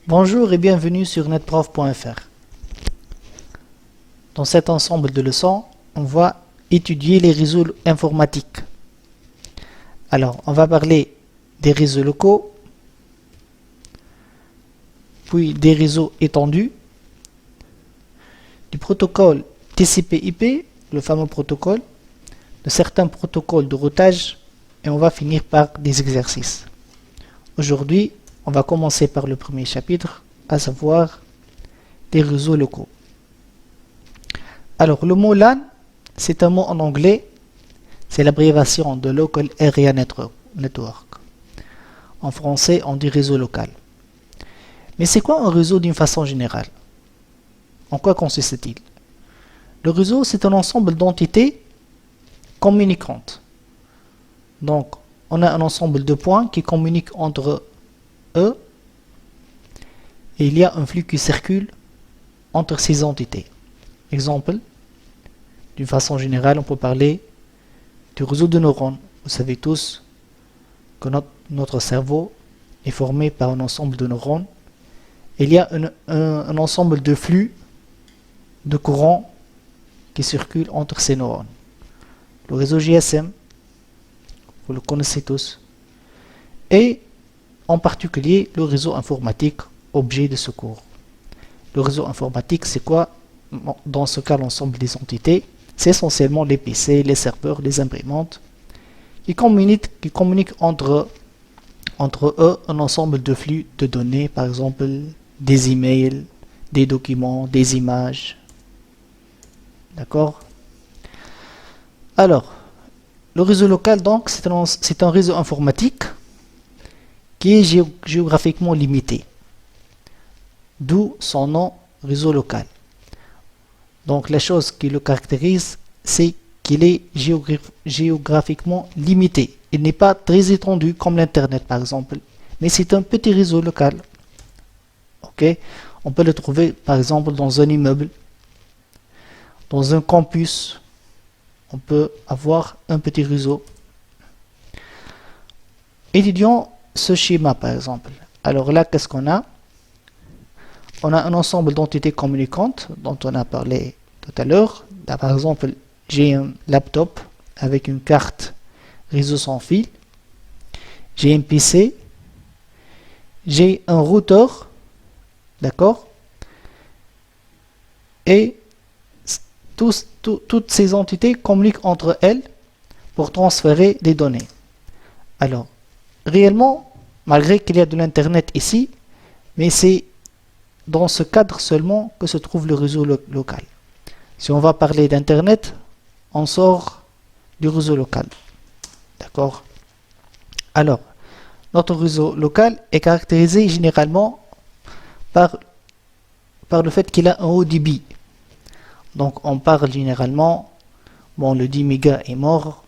Bonjour et bienvenue sur netprof.fr. Dans cet ensemble de leçons, on va étudier les réseaux informatiques. Alors, on va parler des réseaux locaux, puis des réseaux étendus, du protocole TCP/IP, le fameux protocole, de certains protocoles de routage, et on va finir par des exercices. Aujourd'hui, on va commencer par le premier chapitre, à savoir des réseaux locaux. Alors, le mot LAN, c'est un mot en anglais, c'est l'abréviation de Local Area Network. En français, on dit réseau local. Mais c'est quoi un réseau d'une façon générale? En quoi consiste-t-il? Le réseau, c'est un ensemble d'entités communicantes. Donc, on a un ensemble de points qui communiquent entre eux et il y a un flux qui circule entre ces entités. Exemple, d'une façon générale, on peut parler du réseau de neurones. Vous savez tous que notre cerveau est formé par un ensemble de neurones. Il y a un ensemble de flux de courants qui circulent entre ces neurones. Le réseau GSM, vous le connaissez tous, et en particulier le réseau informatique, objet de ce cours. Le réseau informatique, c'est quoi? Dans ce cas, l'ensemble des entités, c'est essentiellement les PC, les serveurs, les imprimantes, qui communiquent entre eux un ensemble de flux de données, par exemple des emails, des documents, des images. D'accord? Alors, le réseau local, donc, c'est un réseau informatique qui est géographiquement limité. D'où son nom, réseau local. Donc la chose qui le caractérise, c'est qu'il est géographiquement limité. Il n'est pas très étendu comme l'Internet par exemple, mais c'est un petit réseau local. Ok? On peut le trouver par exemple dans un immeuble, dans un campus. On peut avoir un petit réseau. Étudions ce schéma par exemple. Alors là, qu'est-ce qu'on a? On a un ensemble d'entités communicantes dont on a parlé tout à l'heure. Là, par exemple, j'ai un laptop avec une carte réseau sans fil. J'ai un PC. J'ai un routeur. D'accord? Et toutes ces entités communiquent entre elles pour transférer des données. Alors, réellement, malgré qu'il y a de l'Internet ici, mais c'est dans ce cadre seulement que se trouve le réseau local. Si on va parler d'Internet, on sort du réseau local. D'accord? Alors, notre réseau local est caractérisé généralement par le fait qu'il a un haut débit. Donc, on parle généralement, bon, le 10 mégas est mort,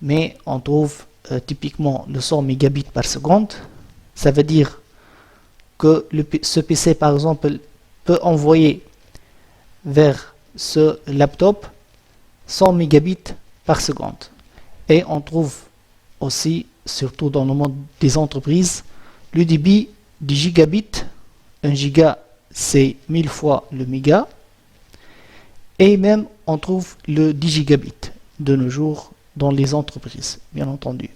mais on trouve typiquement le 100 mégabits par seconde. Ça veut dire que ce PC par exemple peut envoyer vers ce laptop 100 mégabits par seconde. Et on trouve aussi, surtout dans le monde des entreprises, le débit du gigabit. Un giga, c'est 1000 fois le méga. Et même on trouve le 10 gigabit de nos jours dans les entreprises, bien entendu.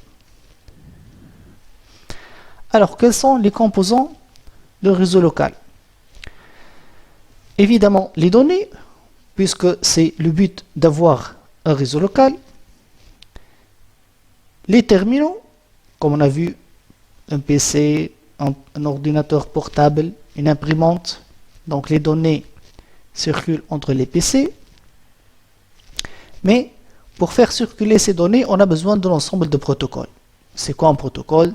Alors, quels sont les composants de réseau local? Évidemment, les données, puisque c'est le but d'avoir un réseau local. Les terminaux, comme on a vu, un PC, un ordinateur portable, une imprimante. Donc les données circulent entre les PC. Mais pour faire circuler ces données, on a besoin d'un ensemble de protocoles. C'est quoi un protocole?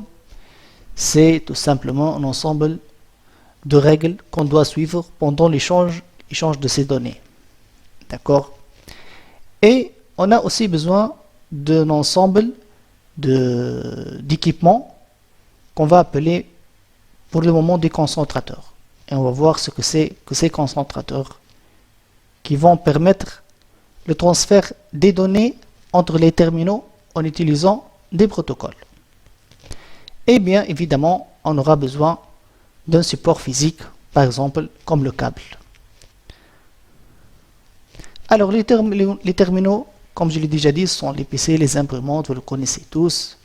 C'est tout simplement un ensemble de règles qu'on doit suivre pendant l'échange de ces données. D'accord? Et on a aussi besoin d'un ensemble d'équipements qu'on va appeler pour le moment des concentrateurs. Et on va voir ce que c'est que ces concentrateurs qui vont permettre le transfert des données entre les terminaux en utilisant des protocoles. Et bien évidemment, on aura besoin d'un support physique, par exemple comme le câble. Alors les terminaux, comme je l'ai déjà dit, sont les PC, les imprimantes, vous le connaissez tous,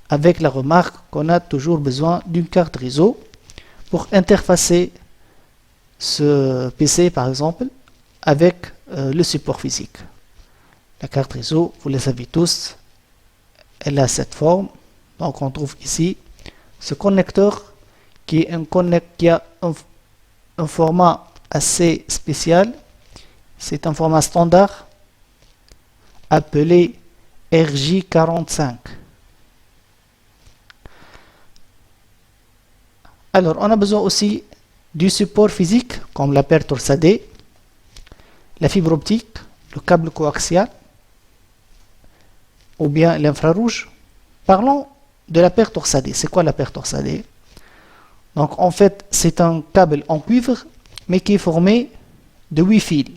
avec la remarque qu'on a toujours besoin d'une carte réseau pour interfacer ce PC par exemple avec le support physique. La carte réseau, vous le savez tous, elle a cette forme. Donc on trouve ici ce connecteur qui a un format assez spécial. C'est un format standard appelé RJ45. Alors on a besoin aussi du support physique comme la paire torsadée, la fibre optique, le câble coaxial ou bien l'infrarouge. Parlons de la paire torsadée. C'est quoi la paire torsadée? Donc en fait c'est un câble en cuivre mais qui est formé de 8 fils.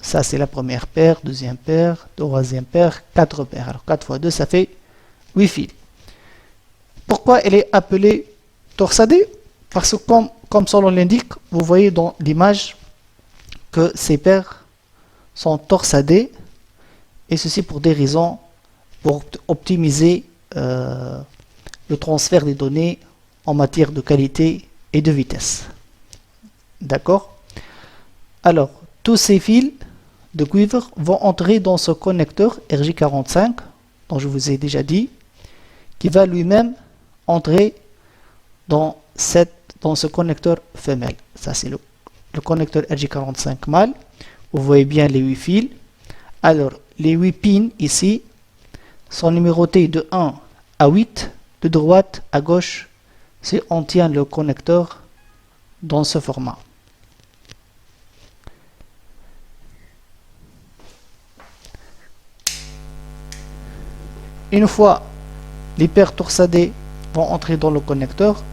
Ça c'est la première paire, deuxième paire, troisième paire, 4 paires. Alors 4 fois 2 ça fait 8 fils. Pourquoi elle est appelée torsadée? Parce que comme son nom l'indique, vous voyez dans l'image que ces paires sont torsadées, et ceci pour des raisons pour optimiser le transfert des données en matière de qualité et de vitesse. D'accord? Alors, tous ces fils de cuivre vont entrer dans ce connecteur RJ45, dont je vous ai déjà dit, qui va lui-même entrer dans ce connecteur femelle. Ça, c'est le connecteur RJ45 mâle. Vous voyez bien les 8 fils. Alors, les 8 pins ici sont numérotés de 1 à 8, de droite à gauche, si on tient le connecteur dans ce format. Une fois les paires torsadées vont entrer dans le connecteur,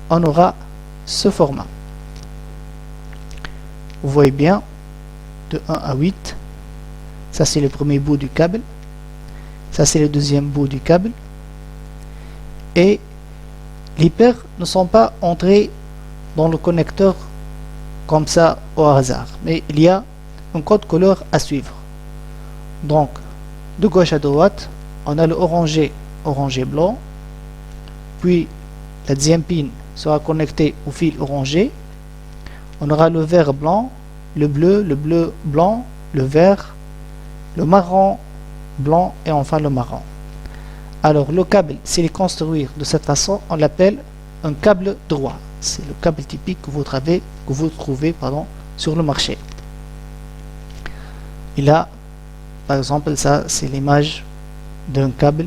on aura ce format. Vous voyez bien, de 1 à 8, ça c'est le premier bout du câble, ça c'est le deuxième bout du câble, et les paires ne sont pas entrées dans le connecteur comme ça au hasard, mais il y a un code couleur à suivre. Donc, de gauche à droite, on a le orangé blanc, puis la deuxième pin sera connectée au fil orangé, on aura le vert blanc, le bleu blanc, le vert, le marron blanc et enfin le marron. Alors le câble, s'il est construit de cette façon, on l'appelle un câble droit. C'est le câble typique que vous trouvez sur le marché. Et là, par exemple, ça c'est l'image d'un câble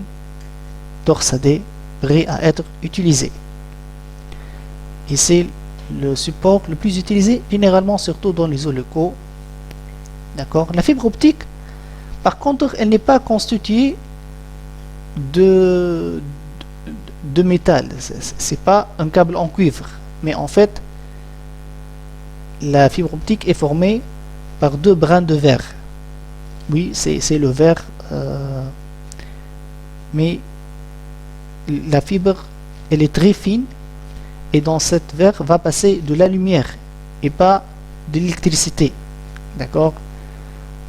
torsadé prêt à être utilisé. Et c'est le support le plus utilisé généralement, surtout dans les eaux locaux. D'accord. La fibre optique, par contre, elle n'est pas constituée de métal. C'est pas un câble en cuivre, mais en fait, la fibre optique est formée par 2 brins de verre. Oui, c'est le verre, mais la fibre, elle est très fine, et dans cette verre va passer de la lumière et pas de l'électricité. D'accord?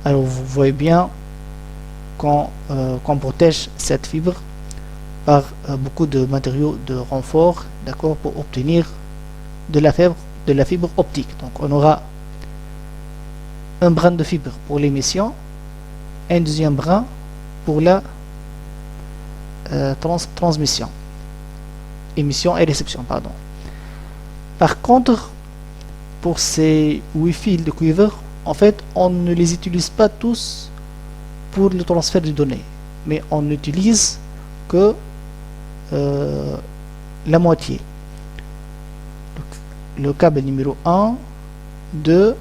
Alors vous voyez bien qu'on protège cette fibre par beaucoup de matériaux de renfort, d'accord, pour obtenir de la fibre optique. Donc on aura un brin de fibre pour l'émission, un deuxième brin pour la transmission, émission et réception, pardon. Par contre, pour ces 8 fils de cuivre, en fait, on ne les utilise pas tous pour le transfert de données, mais on n'utilise que la moitié. Le câble numéro 1, 2,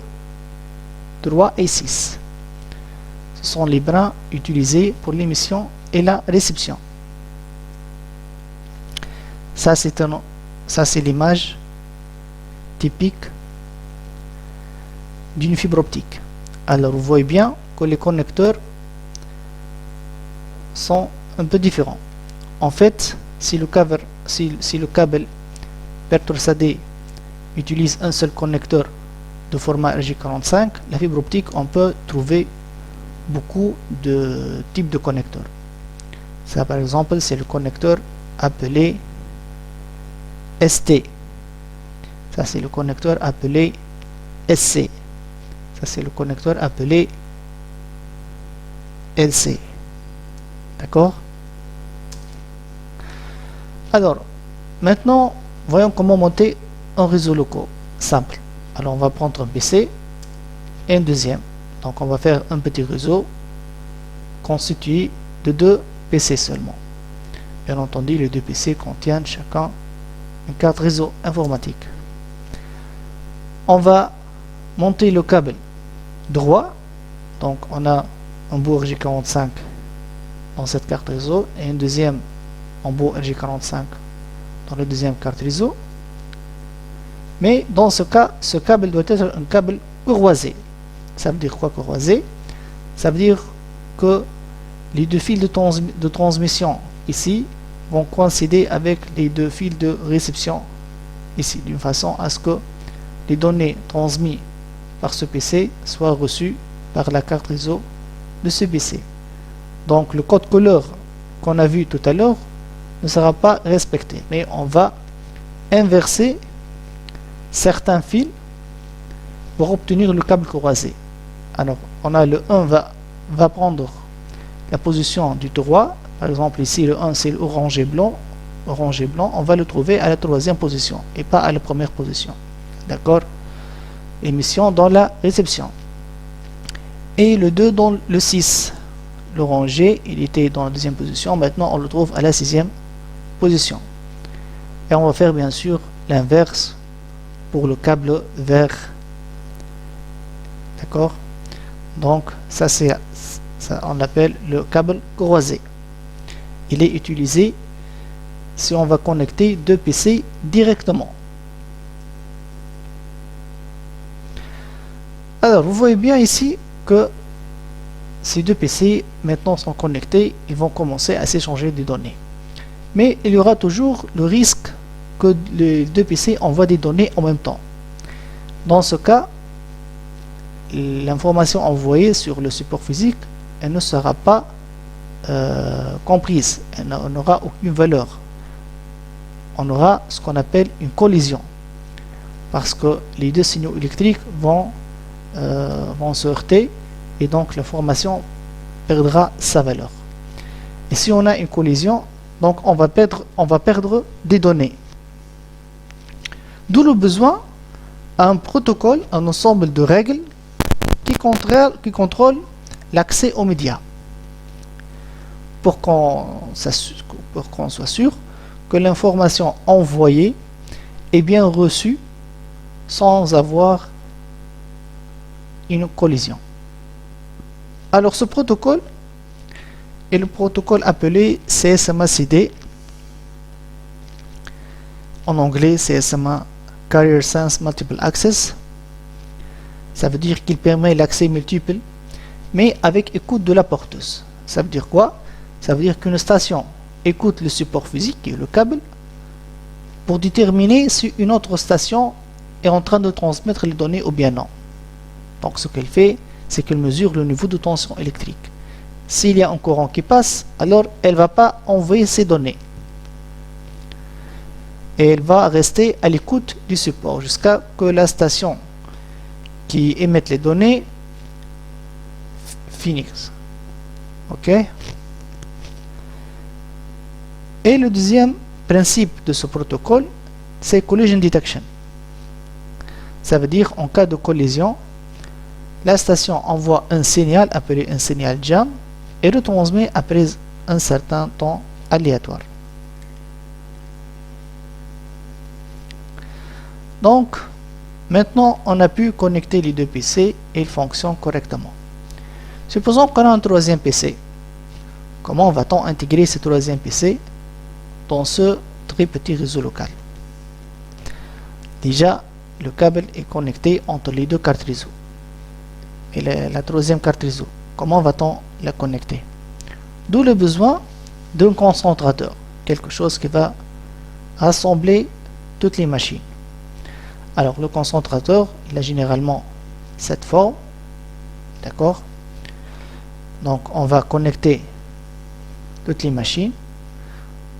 3 et 6. Ce sont les brins utilisés pour l'émission et la réception. Ça c'est l'image typique d'une fibre optique. Alors vous voyez bien que les connecteurs sont un peu différents. En fait, si le câble si le câble per-torsadé utilise un seul connecteur de format RJ45, la fibre optique, on peut trouver beaucoup de types de connecteurs. Ça, par exemple, c'est le connecteur appelé ST. Ça, c'est le connecteur appelé SC. Ça, c'est le connecteur appelé LC. D'accord? Alors, maintenant, voyons comment monter un réseau local simple. Alors, on va prendre un PC et un deuxième. Donc, on va faire un petit réseau constitué de 2 PC seulement. Bien entendu, les 2 PC contiennent chacun une carte réseau informatique. On va monter le câble droit. Donc, on a un bout RJ45 dans cette carte réseau et un deuxième embout RJ45 dans la deuxième carte réseau. Mais dans ce cas, ce câble doit être un câble croisé. Ça veut dire quoi, croisé? Ça veut dire que les 2 fils de transmission ici vont coïncider avec les 2 fils de réception ici, d'une façon à ce que les données transmises par ce PC soient reçues par la carte réseau de ce PC. Donc le code couleur qu'on a vu tout à l'heure ne sera pas respecté, mais on va inverser certains fils pour obtenir le câble croisé. Alors on a le 1 va prendre la position du droit. Par exemple ici le 1 c'est l'orange et blanc. Orange et blanc, on va le trouver à la 3e position et pas à la 1re position. D'accord? Émission dans la réception. Et le 2 dans le 6. L'oranger, il était dans la 2e position. Maintenant, on le trouve à la 6e position. Et on va faire bien sûr l'inverse pour le câble vert. D'accord? Donc, ça on l'appelle le câble croisé. Il est utilisé si on va connecter 2 PC directement. Alors, vous voyez bien ici que ces 2 PC maintenant sont connectés, ils vont commencer à s'échanger des données. Mais il y aura toujours le risque que les 2 PC envoient des données en même temps. Dans ce cas, l'information envoyée sur le support physique, elle ne sera pas comprise, elle n'aura aucune valeur. On aura ce qu'on appelle une collision, parce que les 2 signaux électriques vont se heurter et donc l'information perdra sa valeur. Et si on a une collision, donc on va perdre des données. D'où le besoin d'un protocole, un ensemble de règles qui contrôle l'accès aux médias, pour qu'on soit sûr que l'information envoyée est bien reçue sans avoir une collision. Alors ce protocole est le protocole appelé CSMA-CD, en anglais CSMA Carrier Sense Multiple Access. Ça veut dire qu'il permet l'accès multiple, mais avec écoute de la porteuse. Ça veut dire quoi? Ça veut dire qu'une station écoute le support physique, qui est le câble, pour déterminer si une autre station est en train de transmettre les données ou bien non. Donc ce qu'elle fait, c'est qu'elle mesure le niveau de tension électrique. S'il y a un courant qui passe, alors elle ne va pas envoyer ces données. Et elle va rester à l'écoute du support jusqu'à ce que la station qui émet les données finisse. Ok? Et le deuxième principe de ce protocole, c'est collision detection. Ça veut dire en cas de collision, la station envoie un signal appelé un signal jam et le transmet après un certain temps aléatoire. Donc, maintenant, on a pu connecter les 2 PC et ils fonctionnent correctement. Supposons qu'on a un 3e PC. Comment va-t-on intégrer ce 3e PC dans ce très petit réseau local? Déjà, le câble est connecté entre les 2 cartes réseau. Et la 3e carte réseau, comment va-t-on la connecter? D'où le besoin d'un concentrateur, quelque chose qui va rassembler toutes les machines. Alors le concentrateur, il a généralement cette forme, d'accord? Donc on va connecter toutes les machines.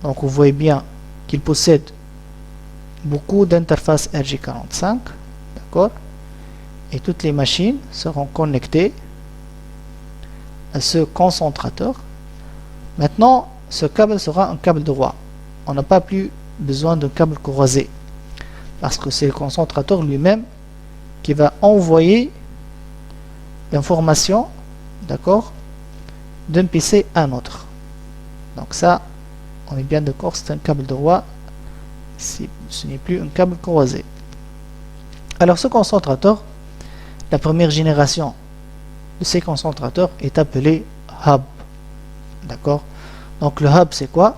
Donc vous voyez bien qu'il possède beaucoup d'interfaces RJ45, d'accord? Et toutes les machines seront connectées à ce concentrateur. Maintenant, ce câble sera un câble droit. On n'a pas plus besoin d'un câble croisé, parce que c'est le concentrateur lui-même qui va envoyer l'information, d'accord, d'un PC à un autre. Donc ça, on est bien d'accord, c'est un câble droit, ce n'est plus un câble croisé. Alors ce concentrateur, la première génération de ces concentrateurs est appelé hub, d'accord. Donc le hub, c'est quoi?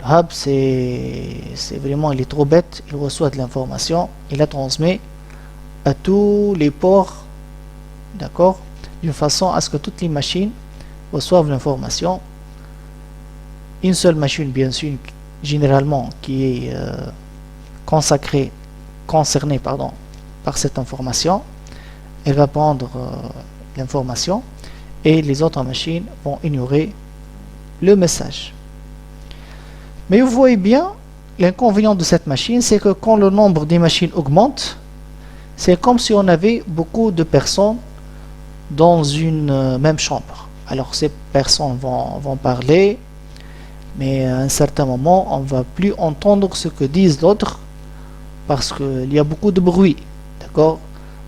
Le hub, c'est vraiment, il est trop bête, il reçoit de l'information, il la transmet à tous les ports, d'accord, d'une façon à ce que toutes les machines reçoivent l'information. Une seule machine, bien sûr, généralement, qui est concernée par cette information, elle va prendre l'information et les autres machines vont ignorer le message. Mais vous voyez bien, l'inconvénient de cette machine, c'est que quand le nombre des machines augmente, c'est comme si on avait beaucoup de personnes dans une même chambre. Alors ces personnes vont parler, mais à un certain moment, on ne va plus entendre ce que disent l'autre parce qu'il y a beaucoup de bruit. D'accord?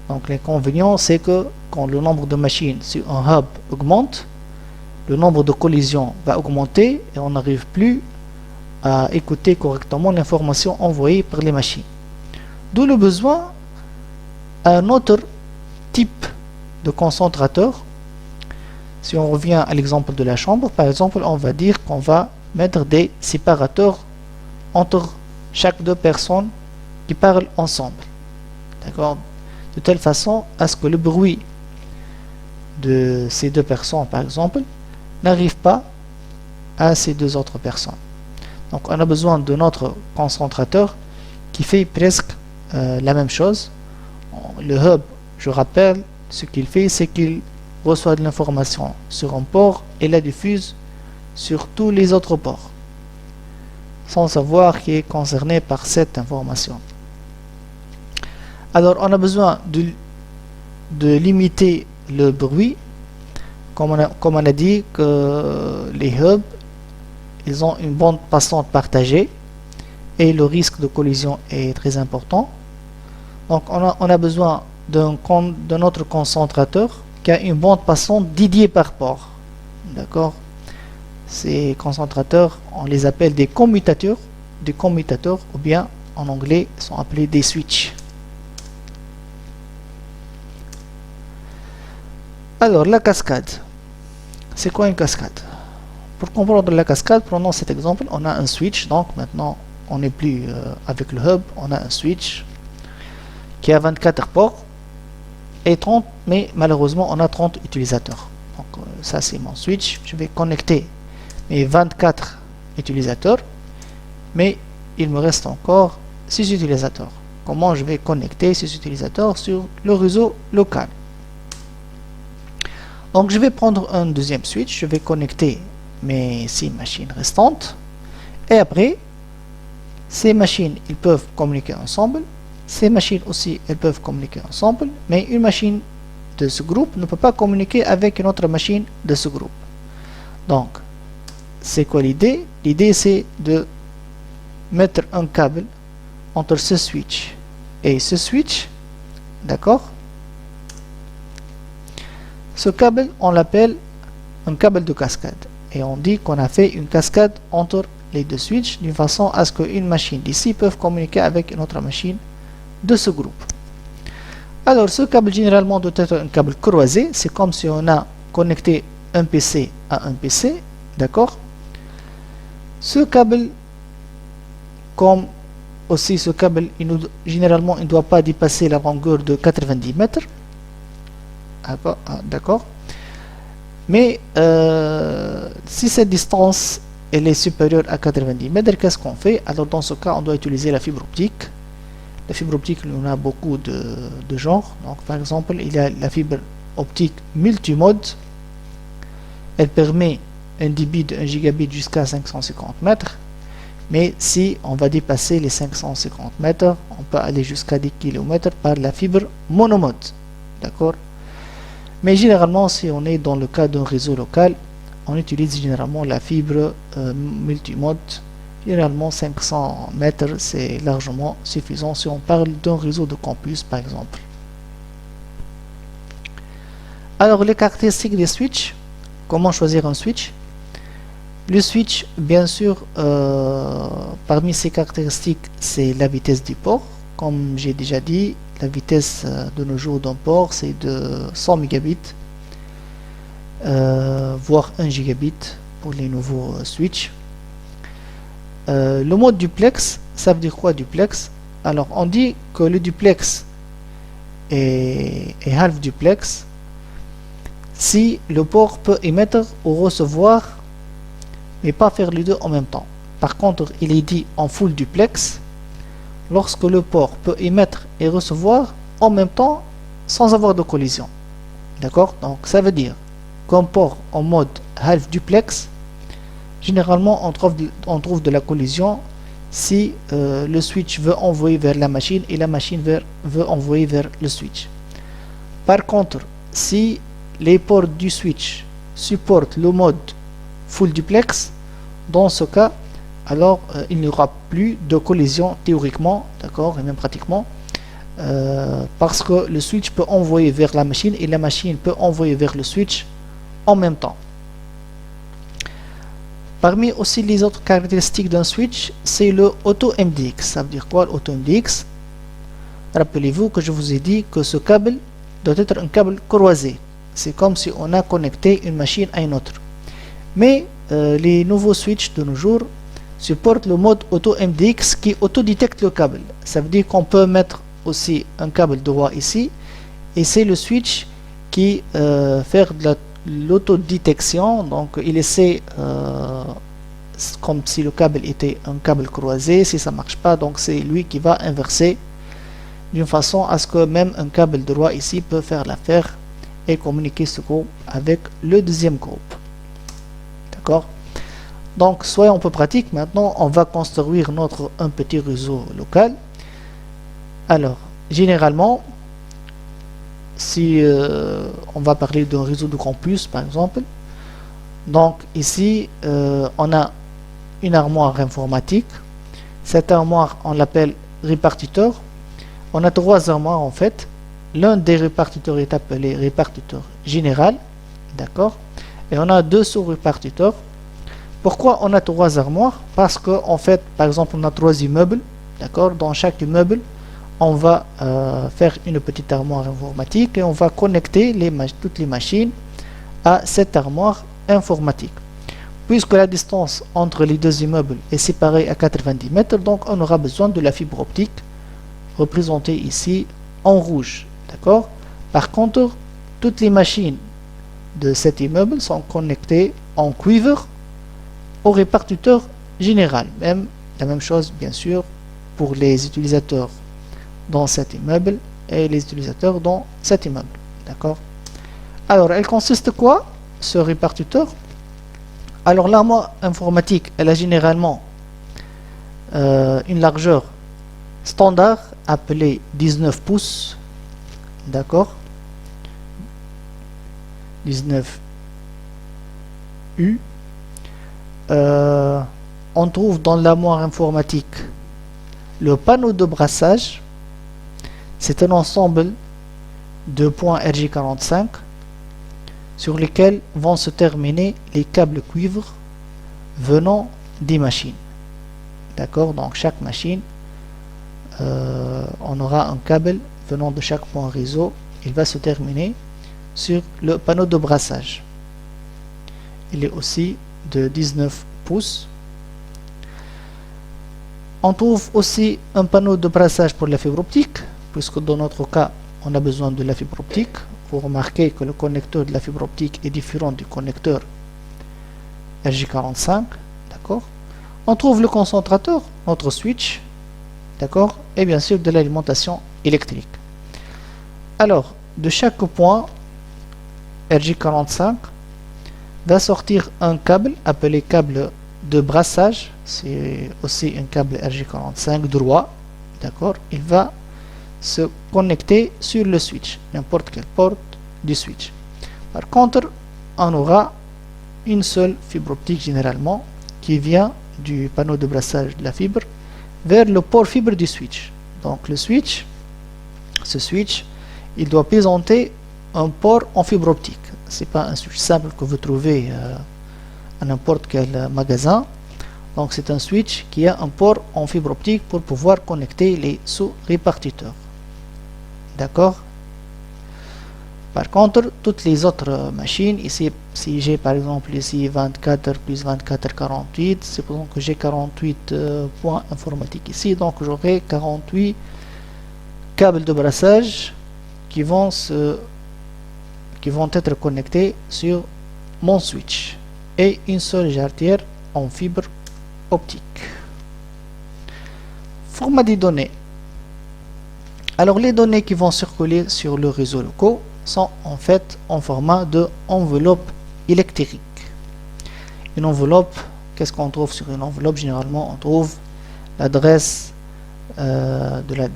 Donc l'inconvénient, c'est que quand le nombre de machines sur un hub augmente, le nombre de collisions va augmenter et on n'arrive plus à écouter correctement l'information envoyée par les machines. D'où le besoin d'un autre type de concentrateur. Si on revient à l'exemple de la chambre, par exemple, on va dire qu'on va mettre des séparateurs entre chaque deux personnes qui parlent ensemble. D'accord? De telle façon à ce que le bruit de ces deux personnes, par exemple, n'arrive pas à ces deux autres personnes. Donc on a besoin de notre concentrateur qui fait presque la même chose. Le hub, je rappelle, ce qu'il fait, c'est qu'il reçoit de l'information sur un port et la diffuse sur tous les autres ports, sans savoir qui est concerné par cette information. Alors on a besoin de limiter le bruit, comme on a dit que les hubs, ils ont une bande passante partagée et le risque de collision est très important. Donc on a besoin d'un autre concentrateur qui a une bande passante dédiée par port. D'accord? Ces concentrateurs, on les appelle des commutateurs, ou bien en anglais sont appelés des switches. Alors la cascade, c'est quoi une cascade? Pour comprendre la cascade, prenons cet exemple, on a un switch, donc maintenant on n'est plus avec le hub, on a un switch qui a 24 ports et 30, mais malheureusement on a 30 utilisateurs. Donc ça c'est mon switch, je vais connecter mes 24 utilisateurs, mais il me reste encore 6 utilisateurs. Comment je vais connecter ces utilisateurs sur le réseau local? Donc je vais prendre un deuxième switch, je vais connecter mes 6 machines restantes, et après ces machines ils peuvent communiquer ensemble, ces machines aussi elles peuvent communiquer ensemble, mais une machine de ce groupe ne peut pas communiquer avec une autre machine de ce groupe. Donc c'est quoi l'idée? L'idée c'est de mettre un câble entre ce switch et ce switch, d'accord? Ce câble on l'appelle un câble de cascade et on dit qu'on a fait une cascade entre les deux switches d'une façon à ce qu'une machine d'ici peut communiquer avec une autre machine de ce groupe. Alors ce câble généralement doit être un câble croisé, c'est comme si on a connecté un PC à un PC, d'accord? Ce câble, comme aussi ce câble, généralement il ne doit pas dépasser la longueur de 90 mètres, d'accord? Mais si cette distance elle est supérieure à 90 mètres, qu'est-ce qu'on fait? Alors dans ce cas, on doit utiliser la fibre optique. La fibre optique, il y en a beaucoup de genres. Donc par exemple, il y a la fibre optique multimode. Elle permet un débit de 1 gigabit jusqu'à 550 mètres. Mais si on va dépasser les 550 mètres, on peut aller jusqu'à 10 km par la fibre monomode. D'accord? Mais généralement, si on est dans le cas d'un réseau local, on utilise généralement la fibre multimode. Généralement 500 mètres, c'est largement suffisant si on parle d'un réseau de campus par exemple. Alors les caractéristiques des switches. Comment choisir un switch? Le switch, bien sûr, parmi ses caractéristiques, c'est la vitesse du port. Comme j'ai déjà dit, la vitesse de nos jours d'un port, c'est de 100 mégabits, voire 1 gigabit pour les nouveaux switches. Le mode duplex, ça veut dire quoi duplex? Alors, on dit que le duplex est half duplex si le port peut émettre ou recevoir mais pas faire les deux en même temps. Par contre, il est dit en full duplex lorsque le port peut émettre et recevoir en même temps sans avoir de collision. D'accord? Donc ça veut dire qu'un port en mode half duplex, généralement on trouve de la collision si le switch veut envoyer vers la machine et la machine veut envoyer vers le switch. Par contre, si les ports du switch supportent le mode full duplex, dans ce cas, alors il n'y aura plus de collision théoriquement, d'accord, et même pratiquement, parce que le switch peut envoyer vers la machine et la machine peut envoyer vers le switch en même temps. Parmi aussi les autres caractéristiques d'un switch, c'est le auto-MDX. Ça veut dire quoi l'auto-MDX? Rappelez-vous que je vous ai dit que ce câble doit être un câble croisé. C'est comme si on a connecté une machine à une autre. Mais les nouveaux switches de nos jours supportent le mode auto-MDX qui autodétecte le câble. Ça veut dire qu'on peut mettre aussi un câble droit ici et c'est le switch qui fait de l'autodétection. Donc il essaie comme si le câble était un câble croisé. Si ça marche pas, donc c'est lui qui va inverser d'une façon à ce que même un câble droit ici peut faire l'affaire et communiquer ce groupe avec le deuxième groupe. D'accord? Donc soyons un peu pratiques. Maintenant on va construire un petit réseau local. Alors généralement, si on va parler d'un réseau de campus par exemple, donc ici on a une armoire informatique. Cette armoire on l'appelle répartiteur. On a trois armoires en fait. L'un des répartiteurs est appelé répartiteur général, d'accord, et on a deux sous-répartiteurs. Pourquoi on a trois armoires? Parce que en fait, par exemple, on a trois immeubles, d'accord. Dans chaque immeuble, on va faire une petite armoire informatique et on va connecter toutes les machines à cette armoire informatique. Puisque la distance entre les deux immeubles est séparée à 90 mètres, donc on aura besoin de la fibre optique représentée ici en rouge. D'accord? Par contre, toutes les machines de cet immeuble sont connectées en cuivre au répartiteur général. Même la même chose, bien sûr, pour les utilisateurs dans cet immeuble et les utilisateurs dans cet immeuble. D'accord? Alors, elle consiste quoi, ce répartiteur? Alors, l'armoire informatique, elle a généralement une largeur standard appelée 19 pouces. D'accord, 19 U. On trouve dans l'armoire informatique le panneau de brassage. C'est un ensemble de points RJ45 sur lesquels vont se terminer les câbles cuivre venant des machines. D'accord, donc chaque machine, on aura un câble venant de chaque point réseau. Il va se terminer sur le panneau de brassage. Il est aussi de 19 pouces. On trouve aussi un panneau de brassage pour la fibre optique, puisque dans notre cas on a besoin de la fibre optique. Vous remarquez que le connecteur de la fibre optique est différent du connecteur RJ45. d'accord? On trouve le concentrateur, notre switch, d'accord? Et bien sûr de l'alimentation électrique. Alors, de chaque point RJ45 va sortir un câble appelé câble de brassage. C'est aussi un câble RJ45 droit, d'accord? Il va se connecter sur le switch, n'importe quelle porte du switch. Par contre, on aura une seule fibre optique généralement qui vient du panneau de brassage de la fibre vers le port fibre du switch. Donc le switch, ce switch, il doit présenter un port en fibre optique. C'est pas un switch simple que vous trouvez à n'importe quel magasin. Donc c'est un switch qui a un port en fibre optique pour pouvoir connecter les sous-répartiteurs. D'accord? Par contre, toutes les autres machines, ici, si j'ai par exemple ici 24 plus 24, 48, c'est pour que j'ai 48 points informatiques ici, donc j'aurai 48 câbles de brassage qui vont être connectés sur mon switch et une seule jarretière en fibre optique. Format des données. Alors les données qui vont circuler sur le réseau local sont en fait en format de enveloppe électrique. Une enveloppe, qu'est-ce qu'on trouve sur une enveloppe? Généralement on trouve l'adresse de la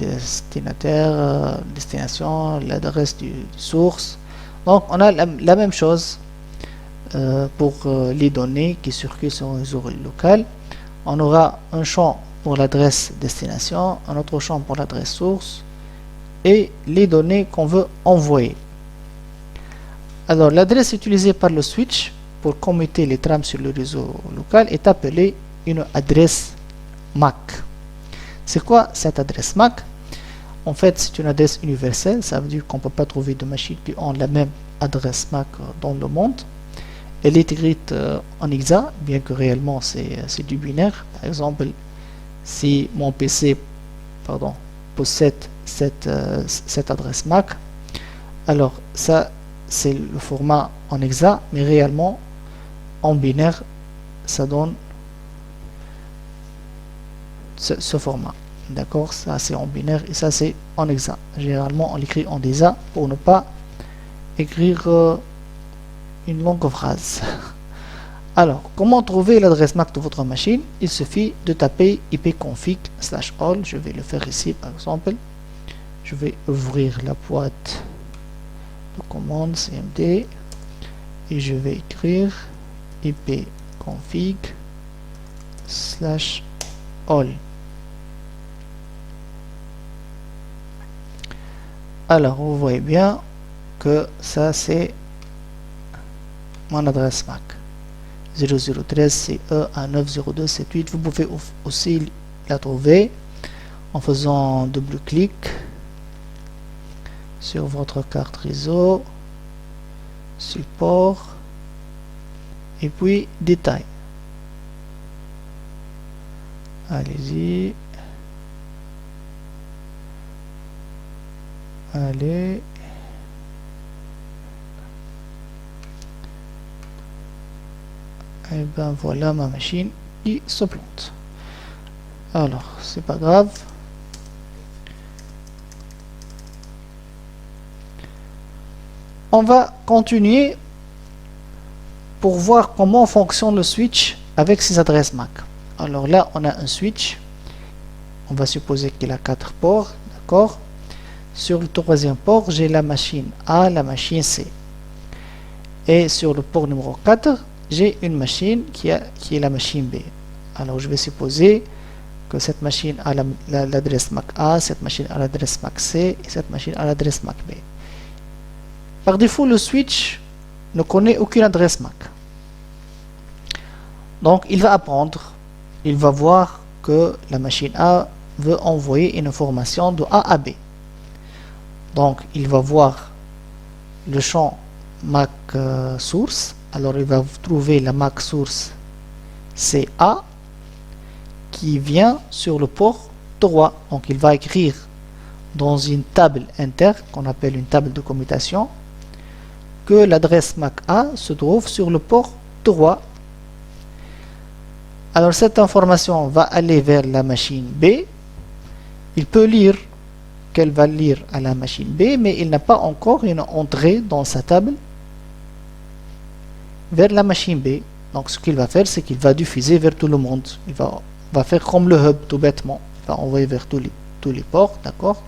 destination, l'adresse du source. Donc on a la même chose pour les données qui circulent sur un réseau local. On aura un champ pour l'adresse destination, un autre champ pour l'adresse source et les données qu'on veut envoyer. Alors l'adresse utilisée par le switch pour commuter les trames sur le réseau local est appelée une adresse MAC. C'est quoi cette adresse MAC? En fait, c'est une adresse universelle, ça veut dire qu'on ne peut pas trouver de machines qui ont la même adresse MAC dans le monde. Elle est écrite en hexa, bien que réellement c'est du binaire. Par exemple, si mon PC possède cette adresse MAC, alors ça c'est le format en hexa, mais réellement en binaire ça donne ce format. D'accord, ça c'est en binaire et ça c'est en hexa. Généralement on l'écrit en hexa pour ne pas écrire une longue phrase. Alors, comment trouver l'adresse MAC de votre machine? Il suffit de taper ipconfig/all. Je vais le faire ici par exemple. Je vais ouvrir la boîte de commande cmd et je vais écrire ipconfig/all. Alors, vous voyez bien que ça c'est mon adresse MAC 0013 CE190278. Vous pouvez aussi la trouver en faisant double-clic sur votre carte réseau, support et puis détail. Allez-y. Allez. Et ben voilà ma machine qui se plante. Alors, c'est pas grave. On va continuer pour voir comment fonctionne le switch avec ces adresses MAC. Alors là, on a un switch. On va supposer qu'il a 4 ports, d'accord? Sur le troisième port, j'ai la machine A, la machine C. Et sur le port numéro 4, j'ai une machine qui est la machine B. Alors je vais supposer que cette machine a l'adresse MAC A, cette machine a l'adresse MAC C et cette machine a l'adresse MAC B. Par défaut, le switch ne connaît aucune adresse MAC. Donc il va apprendre, il va voir que la machine A veut envoyer une information de A à B. Donc il va voir le champ MAC source. Alors il va trouver la MAC source CA qui vient sur le port 3. Donc il va écrire dans une table interne qu'on appelle une table de commutation que l'adresse MAC A se trouve sur le port 3. Alors cette information va aller vers la machine B. Il peut lire qu'elle va lire à la machine B, mais il n'a pas encore une entrée dans sa table vers la machine B. Donc ce qu'il va faire, c'est qu'il va diffuser vers tout le monde. Il va faire comme le hub tout bêtement. Il va envoyer vers tous les ports, d'accord?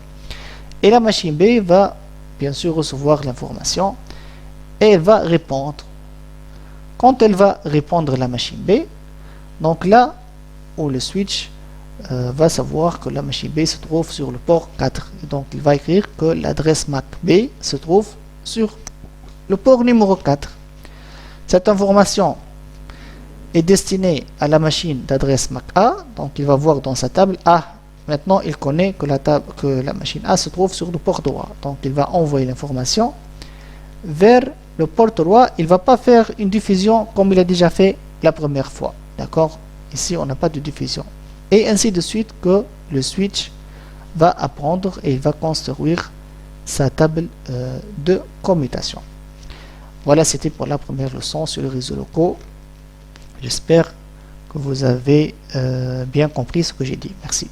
Et la machine B va bien sûr recevoir l'information et elle va répondre. Quand elle va répondre à la machine B, donc là où le switch va savoir que la machine B se trouve sur le port 4. Et donc il va écrire que l'adresse MAC B se trouve sur le port numéro 4. Cette information est destinée à la machine d'adresse MAC A. Donc il va voir dans sa table A. Maintenant il connaît que la machine A se trouve sur le port droit. Donc il va envoyer l'information vers le port droit. Il ne va pas faire une diffusion comme il a déjà fait la première fois. D'accord? Ici on n'a pas de diffusion. Et ainsi de suite que le switch va apprendre et il va construire sa table de commutation. Voilà, c'était pour la première leçon sur les réseaux locaux. J'espère que vous avez bien compris ce que j'ai dit. Merci.